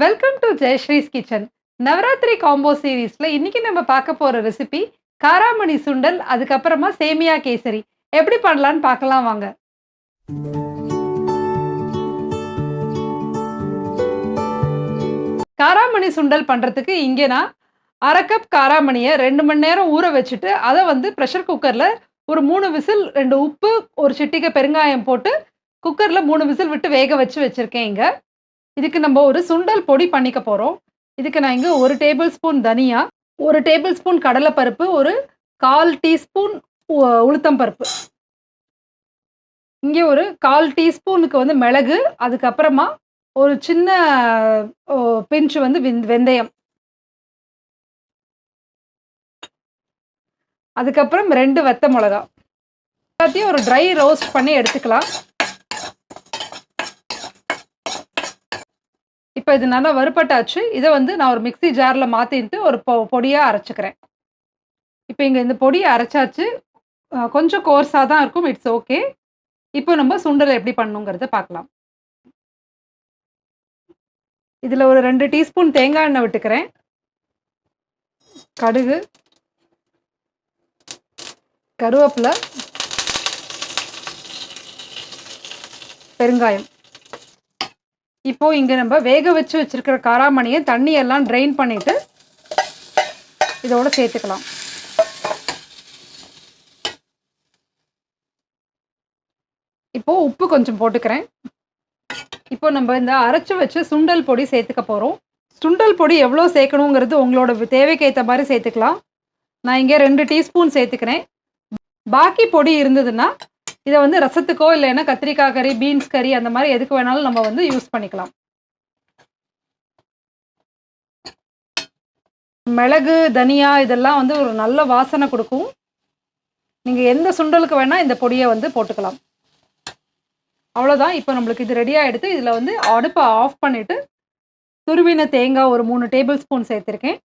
Welcome to Jayashree's kitchen. Navratri combo சீரீஸ்ல இன்னைக்கு நம்ம பார்க்க போற ரெசிபி காராமணி சுண்டல், அதுக்கப்புறமா சேமியா கேசரி. எப்படி பண்ணலான்னு பார்க்கலாம் வாங்க. காராமணி சுண்டல் பண்றதுக்கு இங்கே நான் 1/2 கப் காராமணியை 2 மணி நேரம் ஊற வச்சுட்டு அதை வந்து ப்ரெஷர் குக்கர்ல ஒரு 3 விசில், 2 உப்பு, ஒரு சிட்டிகை பெருங்காயம் போட்டு குக்கர்ல 3 விசில் விட்டு வேக வச்சு வச்சிருக்கேன். இங்க இதுக்கு நம்ம ஒரு சுண்டல் பொடி பண்ணிக்க போறோம். இதுக்கு நான் இங்க 1 டேபிள் ஸ்பூன் தனியா, 1 டேபிள் ஸ்பூன் கடலைப்பருப்பு, ஒரு 1/4 டீஸ்பூன் உளுத்தம் பருப்பு, இங்கே ஒரு 1/4 டீஸ்பூனுக்கு வந்து மிளகு, அதுக்கப்புறமா ஒரு சின்ன பிஞ்ச் வந்து வெந்தயம், அதுக்கப்புறம் 2 வத்த மிளகா, எல்லாத்தையும் ஒரு ட்ரை ரோஸ்ட் பண்ணி எடுத்துக்கலாம். இப்போ இது நல்லா வறுபட்டாச்சு. இதை வந்து நான் ஒரு மிக்ஸி ஜாரில் மாற்றிட்டு ஒரு பொடியாக அரைச்சிக்கிறேன். இப்போ இங்கே இந்த பொடியை அரைச்சாச்சு. கொஞ்சம் கோர்ஸாக தான் இருக்கும், இட்ஸ் ஓகே. இப்போ நம்ம சுண்டல் எப்படி பண்ணுங்கிறத பார்க்கலாம். இதில் ஒரு 2 டீஸ்பூன் தேங்காய் எண்ணெய் விட்டுக்கிறேன். கடுகு, கருவேப்பிலை, பெருங்காயம். இப்போ இங்கே நம்ம வேக வச்சு வச்சிருக்கிற காராமணியை தண்ணியெல்லாம் ட்ரெயின் பண்ணிட்டு இதோட சேர்த்துக்கலாம். இப்போ உப்பு கொஞ்சம் போட்டுக்கிறேன். இப்போ நம்ம இந்த அரைச்சி வச்சு சுண்டல் பொடி சேர்த்துக்க போகிறோம். சுண்டல் பொடி எவ்வளோ சேர்க்கணுங்கிறது உங்களோட தேவைக்கு ஏற்ற மாதிரி சேர்த்துக்கலாம். நான் இங்கே 2 டீஸ்பூன் சேர்த்துக்கிறேன். பாக்கி பொடி இருந்ததுன்னா இதை வந்து ரசத்துக்கோ இல்லைன்னா கத்திரிக்காய் கறி, பீன்ஸ் கறி, அந்த மாதிரி எதுக்கு வேணாலும் நம்ம வந்து யூஸ் பண்ணிக்கலாம். மிளகு, தனியா இதெல்லாம் வந்து ஒரு நல்ல வாசனை கொடுக்கும். நீங்கள் எந்த சுண்டலுக்கு வேணால் இந்த பொடியை வந்து போட்டுக்கலாம். அவ்வளோதான். இப்போ நம்மளுக்கு இது ரெடியாக எடுத்து இதில் வந்து அடுப்பை ஆஃப் பண்ணிவிட்டு துருவின தேங்காய் ஒரு 3 டேபிள் ஸ்பூன் சேர்த்துருக்கேன்.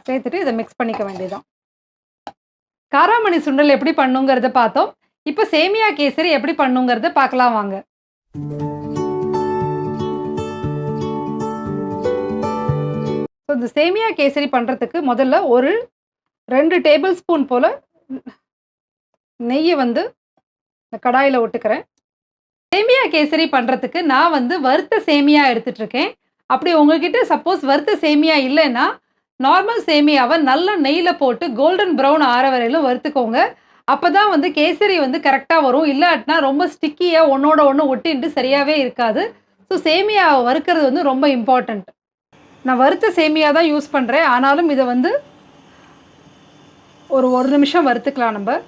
சேர்த்துட்டு இதை மிக்ஸ் பண்ணிக்க வேண்டியதுதான். காராமணி சுண்டல் எப்படி பண்ணுங்கிறத பார்த்தோம். இப்போ சேமியா கேசரி எப்படி பண்ணுங்கிறத பார்க்கலாம் வாங்க. இந்த சேமியா கேசரி பண்ணுறதுக்கு முதல்ல ஒரு 2 டேபிள் ஸ்பூன் போல் நெய்யை வந்து கடாயில் விட்டுக்கிறேன். சேமியா கேசரி பண்ணுறதுக்கு நான் வந்து வறுத்த சேமியா எடுத்துட்ருக்கேன். அப்படி உங்ககிட்ட சப்போஸ் வறுத்த சேமியா இல்லைன்னா நார்மல் சேமியாவை நல்லா நெய்யில் போட்டு கோல்டன் ப்ரௌன் ஆற வரையிலும் வறுத்துக்கோங்க. அப்போ தான் வந்து கேசரி வந்து கரெக்டாக வரும். இல்லாட்டினா ரொம்ப ஸ்டிக்கியாக ஒன்றோட ஒன்று ஒட்டின்ட்டு சரியாகவே இருக்காது. ஸோ சேமியாவை வறுக்கிறது வந்து ரொம்ப இம்பார்ட்டண்ட். நான் வறுத்த சேமியா தான் யூஸ் பண்ணுறேன். ஆனாலும் இதை வந்து ஒரு 1 நிமிஷம் வறுத்துக்கலாம்.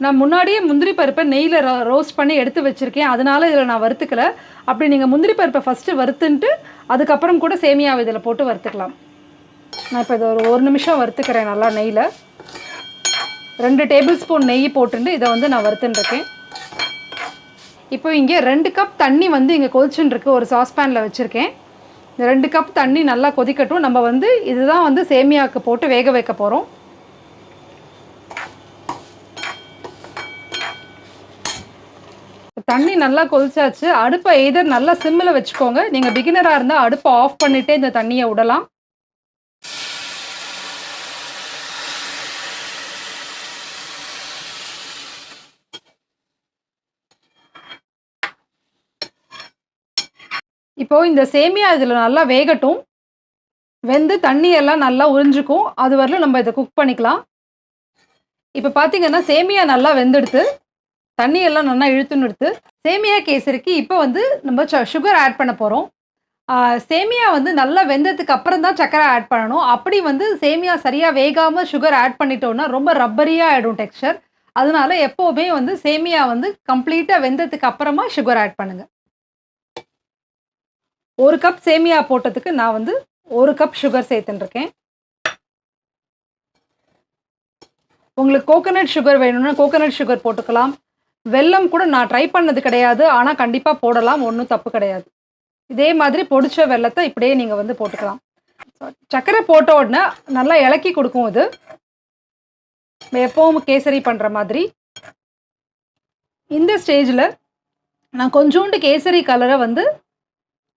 நான் முன்னாடியே முந்திரி பருப்பை நெய்யில் ரோஸ்ட் பண்ணி எடுத்து வச்சுருக்கேன். அதனால இதில் நான் வறுத்துக்கலை. அப்படி நீங்கள் முந்திரி பருப்பை ஃபஸ்ட்டு வறுத்துன்ட்டு அதுக்கப்புறம் கூட சேமியாவை இதில் போட்டு வறுத்துக்கலாம். நான் இப்போ இதை ஒரு 1 நிமிஷம் வறுத்துக்கிறேன் நல்லா நெய்யில். 2 டேபிள் ஸ்பூன் நெய் போட்டுட்டு இதை வந்து நான் வறுத்துட்டுருக்கேன். இப்போ இங்கே 2 கப் தண்ணி வந்து இங்கே கொதிச்சுட்டுருக்கு. ஒரு சாஸ்பேனில் வச்சுருக்கேன். இந்த 2 கப் தண்ணி நல்லா கொதிக்கட்டும். நம்ம வந்து இதுதான் வந்து சேமியாவுக்கு போட்டு வேக வைக்க போகிறோம். தண்ணி நல்லா கொதிச்சாச்சு. அடுப்பை எய்தர் நல்லா சிம்மில் வச்சுக்கோங்க. நீங்கள் பிகினராக இருந்தால் அடுப்பை ஆஃப் பண்ணிவிட்டு இந்த தண்ணியை விடலாம். இப்போ இந்த சேமியா இதில் நல்லா வேகட்டும். வெந்து தண்ணி எல்லாம் நல்லா உறிஞ்சிக்கும். அது வரலும் நம்ம இதை குக் பண்ணிக்கலாம். இப்போ பார்த்தீங்கன்னா சேமியா நல்லா வெந்தெடுத்து தண்ணியெல்லாம் நல்லா இழுத்துன்னு எடுத்து சேமியா கேசரிக்கு இப்போ வந்து நம்ம சுகர் ஆட் பண்ண போகிறோம். சேமியா வந்து நல்லா வெந்ததுக்கு அப்புறம் தான் சர்க்கரை ஆட் பண்ணணும். அப்படி வந்து சேமியா சரியாக வேகாமல் சுகர் ஆட் பண்ணிட்டோன்னா ரொம்ப ரப்பரியாக ஆகிடும் டெக்ஸ்சர். அதனால எப்போவுமே வந்து சேமியா வந்து கம்ப்ளீட்டாக வெந்ததுக்கு அப்புறமா சுகர் ஆட் பண்ணுங்கள். 1 கப் சேமியா போட்டதுக்கு நான் வந்து 1 கப் சுகர் சேர்த்துட்டுருக்கேன். உங்களுக்கு கோகோனட் சுகர் வேணும்னா கோகோனட் சுகர் போட்டுக்கலாம். வெல்லம் கூட நான் ட்ரை பண்ணது கிடையாது, ஆனால் கண்டிப்பாக போடலாம், ஒன்றும் தப்பு கிடையாது. இதே மாதிரி பொடிச்ச வெல்லத்தை இப்படியே நீங்கள் வந்து போட்டுக்கலாம். சர்க்கரை போட்ட உடனே நல்லா இலக்கி கொடுக்கும். இது எப்பவும் கேசரி பண்ணுற மாதிரி. இந்த ஸ்டேஜில் நான் கொஞ்சோண்டு கேசரி கலரை வந்து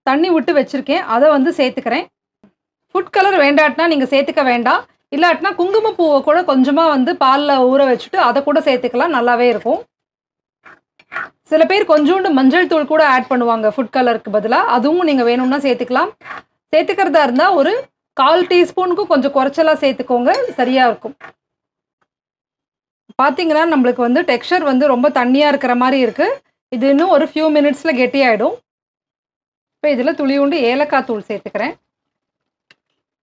தண்ணி விட்டு வச்சுருக்கேன், அதை வந்து சேர்த்துக்கிறேன். ஃபுட் கலர் வேண்டாட்டினா நீங்கள் சேர்த்துக்க வேண்டாம். இல்லாட்டினா குங்குமப்பூவை கூட கொஞ்சமாக வந்து பாலில் ஊற வச்சுட்டு அதை கூட சேர்த்துக்கலாம், நல்லாவே இருக்கும். சில பேர் கொஞ்சோண்டு மஞ்சள் தூள் கூட ஆட் பண்ணுவாங்க ஃபுட் கலருக்கு பதிலாக, அதுவும் நீங்கள் வேணும்னா சேர்த்துக்கலாம். சேர்த்துக்கிறதா இருந்தால் ஒரு 1/4 டீஸ்பூனுக்கும் கொஞ்சம் குறைச்சலாக சேர்த்துக்கோங்க, சரியாக இருக்கும். பார்த்தீங்கன்னா நம்மளுக்கு வந்து டெக்ஸ்சர் வந்து ரொம்ப தண்ணியாக இருக்கிற மாதிரி இருக்குது. இது இன்னும் ஒரு ஃபியூ மினிட்ஸில் கெட்டியாயிடும். இப்போ இதில் துளியுண்டு ஏலக்காய் தூள் சேர்த்துக்கிறேன்.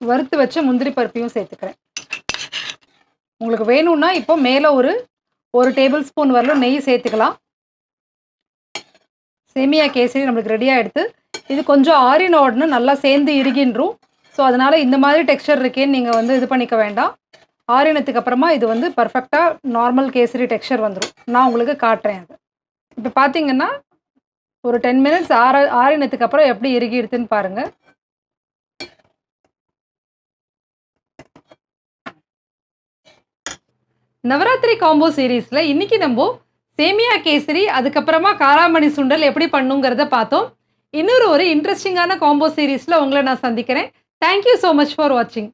வறுத்து வச்ச முந்திரி பருப்பையும் சேர்த்துக்கிறேன். உங்களுக்கு வேணும்னா இப்போ மேலே ஒரு டேபிள் ஸ்பூன் வரலும் நெய் சேர்த்துக்கலாம். சேமியா கேசரி நம்மளுக்கு ரெடியாக எடுத்து இது கொஞ்சம் ஆறின உடனே நல்லா சேர்ந்து இறுகின்றும். ஸோ அதனால் இந்த மாதிரி டெக்ஸ்சர் இருக்கேன்னு நீங்கள் வந்து இது பண்ணிக்க வேண்டாம். ஆறினத்துக்கு அப்புறமா இது வந்து பர்ஃபெக்டாக நார்மல் கேசரி டெக்ஸ்சர் வந்துடும். நான் உங்களுக்கு காட்டுறேன் அது. இப்போ பார்த்தீங்கன்னா ஒரு 10 மினிட்ஸ் ஆறினத்துக்கு அப்புறம் எப்படி இறுகிடுதுன்னு பாருங்கள். நவராத்திரி காம்போ சீரீஸில் இன்றைக்கி நம்ம சேமியா கேசரி அதுக்கப்புறமா காராமணி சுண்டல் எப்படி பண்ணுங்கிறத பார்த்தோம். இன்னொரு ஒரு இன்ட்ரெஸ்டிங்கான காம்போ சீரீஸில் உங்களை நான் சந்திக்கிறேன். தேங்க்யூ ஸோ மச் ஃபார் வாட்சிங்.